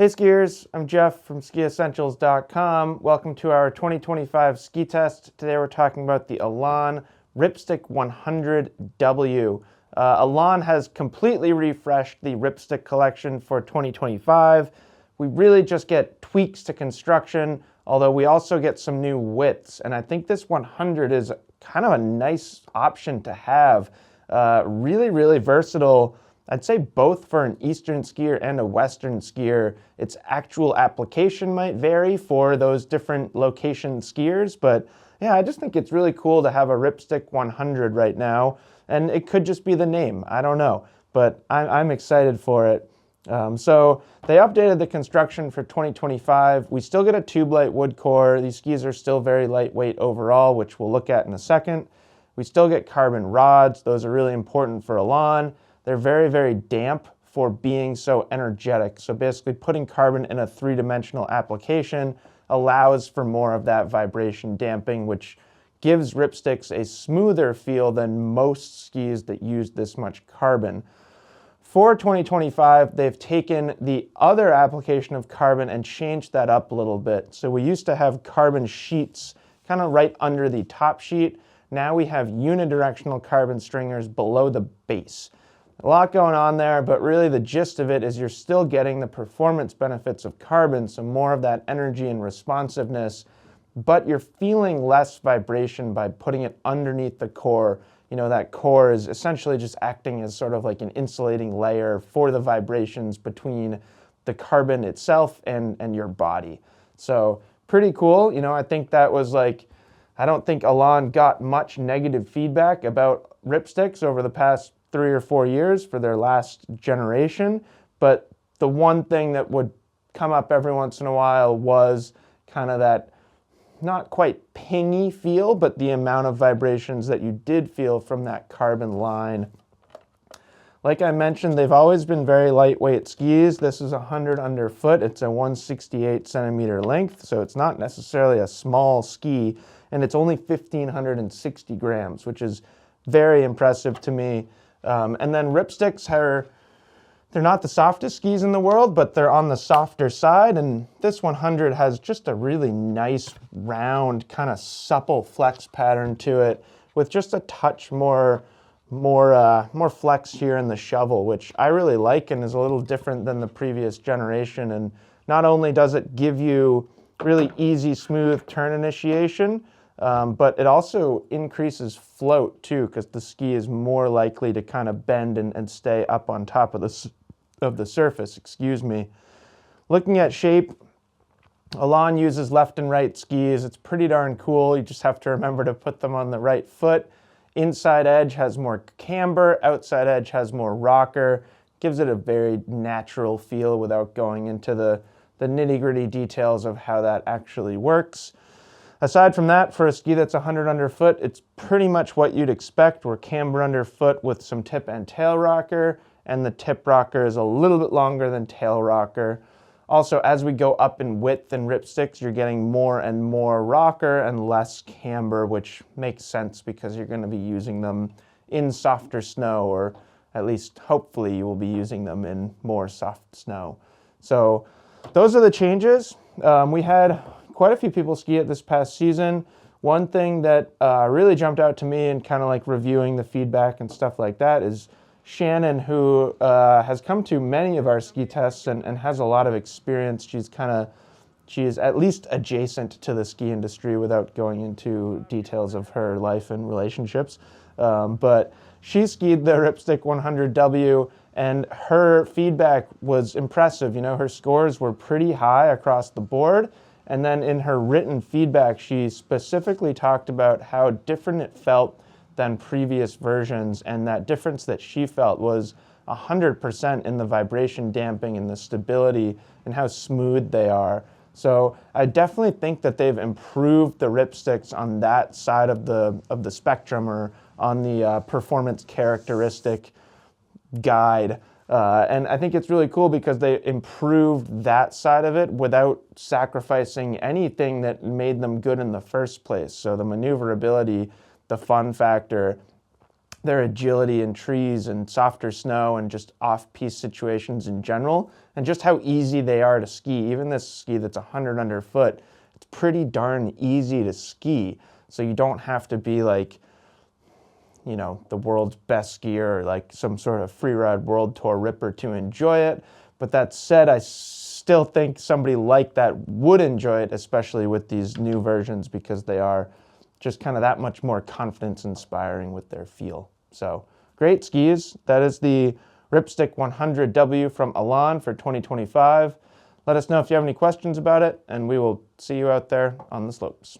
Hey skiers, I'm Jeff from skiessentials.com. Welcome to our 2025 ski test. Today we're talking about the Elan Ripstick 100W. Elan has completely refreshed the Ripstick collection for 2025. We really just get tweaks to construction, although we also get some new widths. And I think this 100 is kind of a nice option to have. Really versatile. I'd say both for an Eastern skier and a Western skier. Its actual application might vary for those different location skiers, but yeah, I just think it's really cool to have a Ripstick 100 right now, and it could just be the name, I don't know, but I'm excited for it. So they updated the construction for 2025. We still get a tube light wood core. These skis are still very lightweight overall, which we'll look at in a second. We still get carbon rods. Those are really important for Elan. They're very damp for being so energetic. So basically putting carbon in a three-dimensional application allows for more of that vibration damping, which gives Ripsticks a smoother feel than most skis that use this much carbon. For 2025, they've taken the other application of carbon and changed that up a little bit. So we used to have carbon sheets kind of right under the top sheet. Now we have unidirectional carbon stringers below the base. A lot going on there, but really the gist of it is you're still getting the performance benefits of carbon, so more of that energy and responsiveness, but you're feeling less vibration by putting it underneath the core. You know, that core is essentially just acting as sort of like an insulating layer for the vibrations between the carbon itself and your body. So pretty cool. You know, I think that was like, I don't think Elan got much negative feedback about Ripsticks over the past 3 or 4 years for their last generation, but the one thing that would come up every once in a while was kind of that not quite pingy feel, but the amount of vibrations that you did feel from that carbon line. Like I mentioned, they've always been very lightweight skis. This is 100 underfoot. It's a 168 centimeter length, so it's not necessarily a small ski, and it's only 1,560 grams, which is very impressive to me. And then Ripsticks they're not the softest skis in the world, but they're on the softer side, and this 100 has just a really nice, round, kind of supple flex pattern to it, with just a touch more flex here in the shovel, which I really like and is a little different than the previous generation. And not only does it give you really easy, smooth turn initiation, but it also increases float too, because the ski is more likely to kind of bend and stay up on top of the surface. Looking at shape, Elan uses left and right skis. It's pretty darn cool. You just have to remember to put them on the right foot. Inside edge has more camber, outside edge has more rocker. Gives it a very natural feel without going into the nitty-gritty details of how that actually works. Aside from that, for a ski that's 100 underfoot, it's pretty much what you'd expect. We're camber underfoot with some tip and tail rocker, and the tip rocker is a little bit longer than tail rocker. Also, as we go up in width in Ripsticks, you're getting more and more rocker and less camber, which makes sense because you're going to be using them in softer snow, or at least hopefully you will be using them in more soft snow. So those are the changes. We had quite a few people ski it this past season. One thing that really jumped out to me and kind of like reviewing the feedback and stuff like that is Shannon, who has come to many of our ski tests and has a lot of experience. She is at least adjacent to the ski industry without going into details of her life and relationships. But she skied the Ripstick 100W, and her feedback was impressive. You know, her scores were pretty high across the board. And then in her written feedback, she specifically talked about how different it felt than previous versions, and that difference that she felt was 100% in the vibration damping and the stability and how smooth they are. So I definitely think that they've improved the Ripsticks on that side of the spectrum, or on the performance characteristic guide. And I think it's really cool because they improved that side of it without sacrificing anything that made them good in the first place. So the maneuverability, the fun factor, their agility in trees and softer snow and just off-piste situations in general, and just how easy they are to ski. Even this ski that's 100 underfoot, it's pretty darn easy to ski. So you don't have to be like, you know, the world's best skier or like some sort of freeride world tour ripper to enjoy it. But that said, I still think somebody like that would enjoy it, especially with these new versions, because they are just kind of that much more confidence inspiring with their feel. So great skis. That is the Ripstick 100W from Elan for 2025. Let us know if you have any questions about it, and we will see you out there on the slopes.